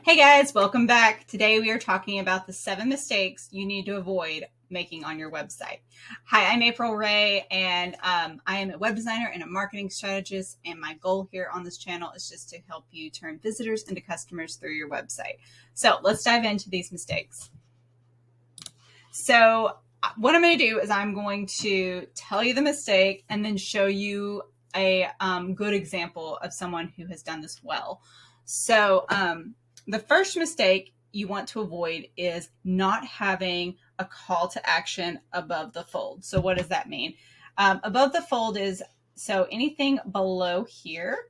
Hey guys, welcome back. Today we are talking about the 7 mistakes you need to avoid making on your website. Hi, I'm April Ray, and I am a web designer and a marketing strategist, and my goal here on this channel is just to help you turn visitors into customers through your website. So let's dive into these mistakes. So what I'm going to do is I'm going to tell you the mistake and then show you a good example of someone who has done this well. So the first mistake you want to avoid is not having a call to action above the fold. So what does that mean? Above the fold is so anything below here,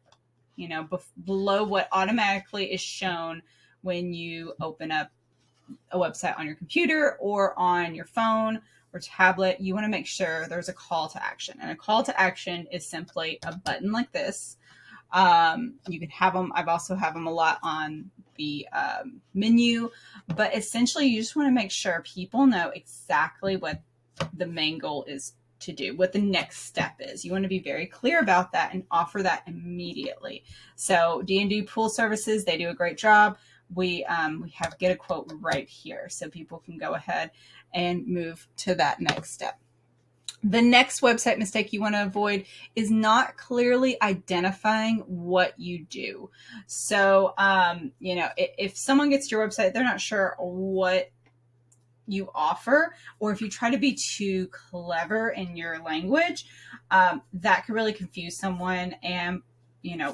below what automatically is shown when you open up a website on your computer or on your phone or tablet. You want to make sure there's a call to action. And a call to action is simply a button like this. You can have them. I've also have them a lot on the menu, but essentially you just want to make sure people know exactly what the main goal is to do, what the next step is. You want to be very clear about that and offer that immediately. So D&D Pool Services, they do a great job. We have get a quote right here so people can go ahead and move to that next step. The next website mistake you want to avoid is not clearly identifying what you do. So, if someone gets to your website, they're not sure what you offer, or if you try to be too clever in your language, that could really confuse someone. And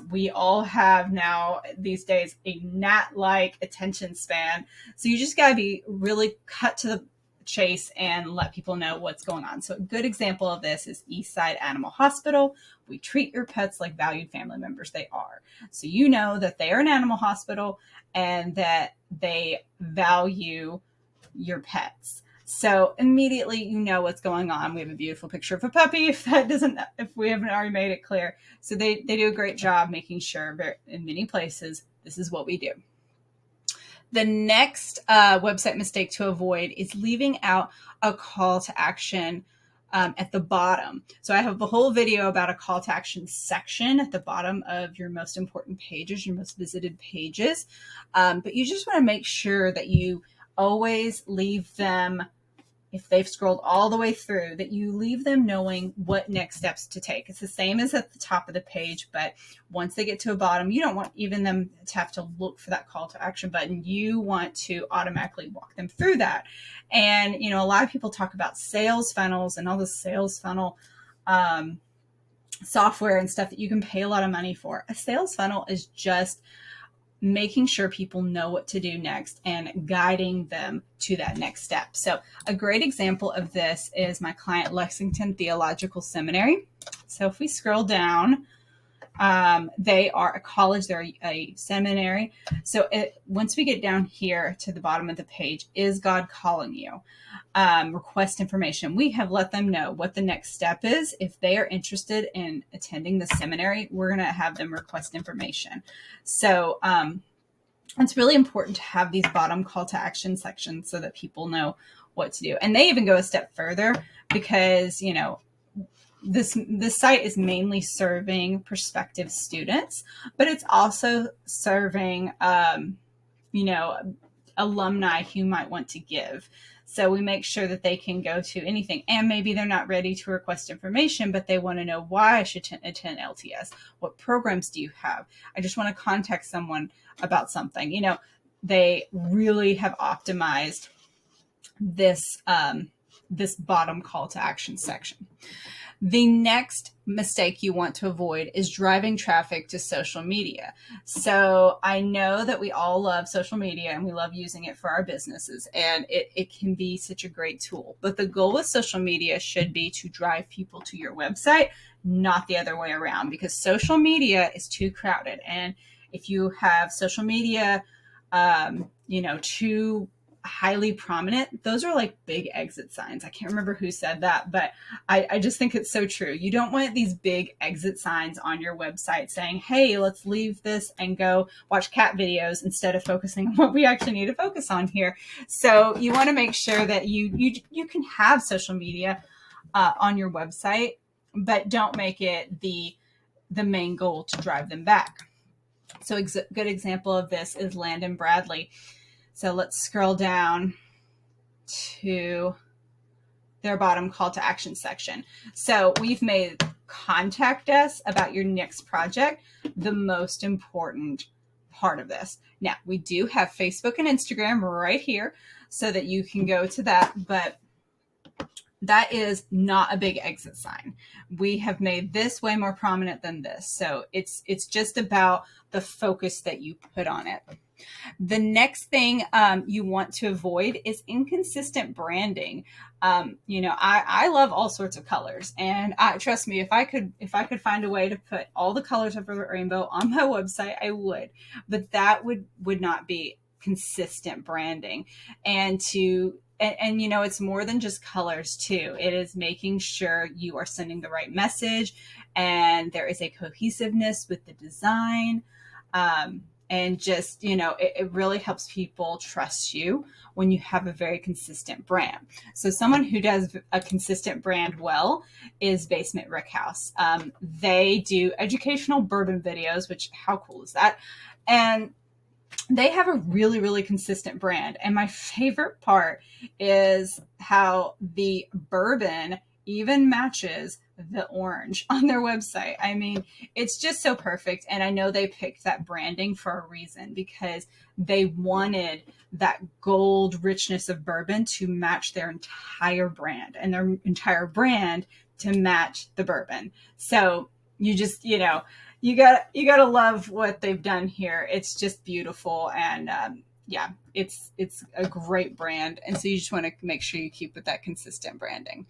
we all have now these days a gnat-like attention span. So you just got to be really cut to the chase and let people know what's going on. So a good example of this is Eastside Animal Hospital. We treat your pets like valued family members. They are. So you know that they are an animal hospital and that they value your pets. So immediately you know what's going on. We have a beautiful picture of a puppy if we haven't already made it clear. So they do a great job making sure in many places this is what we do. The next website mistake to avoid is leaving out a call to action at the bottom. So I have a whole video about a call to action section at the bottom of your most important pages, your most visited pages. But you just want to make sure that you always leave them, if they've scrolled all the way through, that you leave them knowing what next steps to take. It's the same as at the top of the page, but once they get to a bottom, you don't want even them to have to look for that call to action button. You want to automatically walk them through that. And, a lot of people talk about sales funnels and all the sales funnel software and stuff that you can pay a lot of money for. A sales funnel is just making sure people know what to do next and guiding them to that next step. So a great example of this is my client, Lexington Theological Seminary. So if we scroll down, they are a college, they're a seminary. So once we get down here to the bottom of the page, is God calling you? Request information. We have let them know what the next step is. If they are interested in attending the seminary, we're going to have them request information. So it's really important to have these bottom call to action sections so that people know what to do. And they even go a step further because, this site is mainly serving prospective students, but it's also serving, alumni who might want to give. So we make sure that they can go to anything, and maybe they're not ready to request information, but they want to know why I should attend LTS. What programs do you have? I just want to contact someone about something. They really have optimized this bottom call to action section. The next mistake you want to avoid is driving traffic to social media. So I know that we all love social media and we love using it for our businesses, and it can be such a great tool. But the goal with social media should be to drive people to your website, not the other way around, because social media is too crowded. And if you have social media, too highly prominent, those are like big exit signs. I can't remember who said that, but I just think it's so true. You don't want these big exit signs on your website saying, hey, let's leave this and go watch cat videos instead of focusing on what we actually need to focus on here. So you want to make sure that you can have social media on your website, but don't make it the main goal to drive them back. So a good example of this is Landon Bradley. So let's scroll down to their bottom call to action section. So we've made contact us about your next project the most important part of this. Now, we do have Facebook and Instagram right here so that you can go to that, but that is not a big exit sign. We have made this way more prominent than this. So it's just about the focus that you put on it. The next thing you want to avoid is inconsistent branding. I love all sorts of colors, and trust me, if I could find a way to put all the colors of the rainbow on my website, I would. But that would not be consistent branding. And it's more than just colors too. It is making sure you are sending the right message, and there is a cohesiveness with the design. And just, it really helps people trust you when you have a very consistent brand. So someone who does a consistent brand well is Basement Rickhouse. They do educational bourbon videos, which, how cool is that? And they have a really, really consistent brand. And my favorite part is how the bourbon even matches the orange on their website. I mean, it's just so perfect. And I know they picked that branding for a reason, because they wanted that gold richness of bourbon to match their entire brand, and their entire brand to match the bourbon. So you just, you gotta love what they've done here. It's just beautiful. And it's a great brand. And so you just want to make sure you keep with that consistent branding.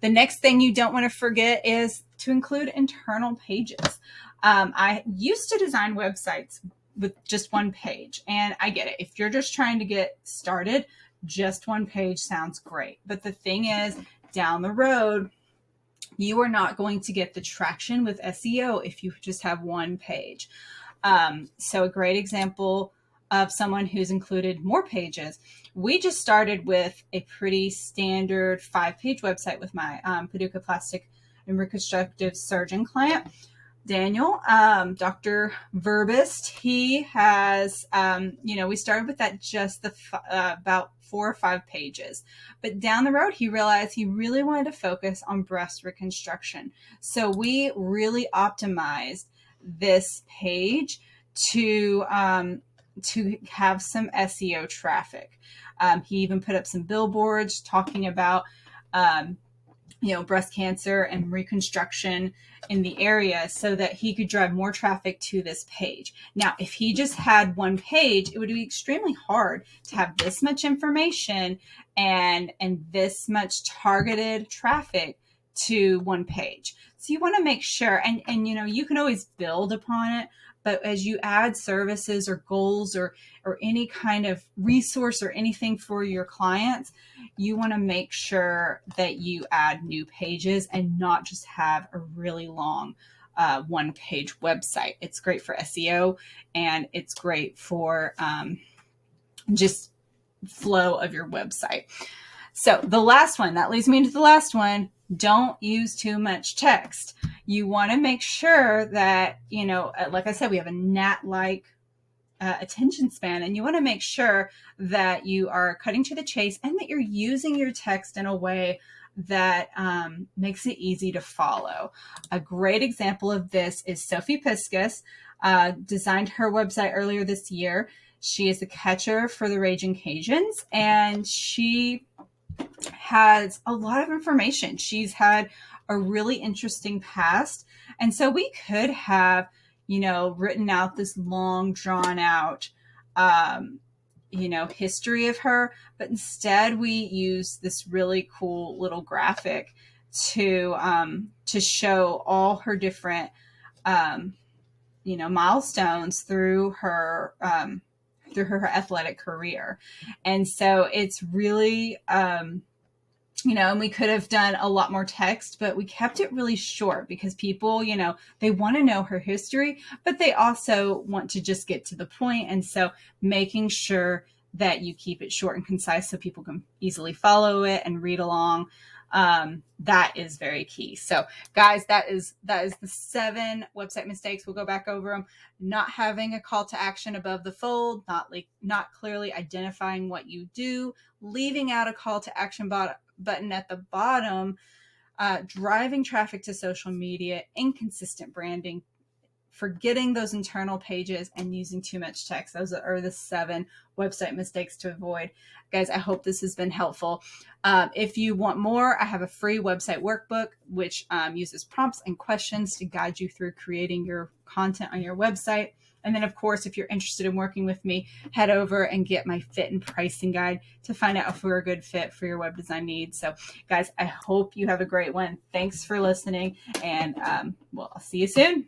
The next thing you don't want to forget is to include internal pages. I used to design websites with just one page, and I get it. If you're just trying to get started, just one page sounds great. But the thing is, down the road, you are not going to get the traction with SEO if you just have one page. So a great example of someone who's included more pages. We just started with a pretty standard 5-page website with my Paducah plastic and reconstructive surgeon client, Daniel, Dr. Verbist. He has, we started with that just about 4 or 5 pages. But down the road, he realized he really wanted to focus on breast reconstruction. So we really optimized this page to have some SEO traffic. He even put up some billboards talking about, breast cancer and reconstruction in the area, so that he could drive more traffic to this page. Now, if he just had one page, it would be extremely hard to have this much information and this much targeted traffic to one page. So you want to make sure, and you can always build upon it, but as you add services or goals or any kind of resource or anything for your clients, you want to make sure that you add new pages and not just have a really long one-page website. It's great for SEO, and it's great for just flow of your website. So the last one, that leads me into the last one. Don't use too much text. You want to make sure that, like I said, we have a gnat-like attention span, and you want to make sure that you are cutting to the chase and that you're using your text in a way that makes it easy to follow. A great example of this is Sophie Piskus, designed her website earlier this year. She is the catcher for the Raging Cajuns, and she has a lot of information. She's had a really interesting past. And so we could have, written out this long, drawn out, history of her, but instead we use this really cool little graphic to show all her different, milestones through her athletic career. And so it's really, and we could have done a lot more text, but we kept it really short because people, they want to know her history, but they also want to just get to the point. And so making sure that you keep it short and concise so people can easily follow it and read along. That is very key. So guys, that is the 7 website mistakes. We'll go back over them. Not having a call to action above the fold, not clearly identifying what you do, leaving out a call to action button at the bottom, driving traffic to social media, inconsistent branding, forgetting those internal pages, and using too much text. Those are the 7 website mistakes to avoid. Guys, I hope this has been helpful. If you want more, I have a free website workbook, which uses prompts and questions to guide you through creating your content on your website. And then, of course, if you're interested in working with me, head over and get my fit and pricing guide to find out if we're a good fit for your web design needs. So, guys, I hope you have a great one. Thanks for listening, and I'll see you soon.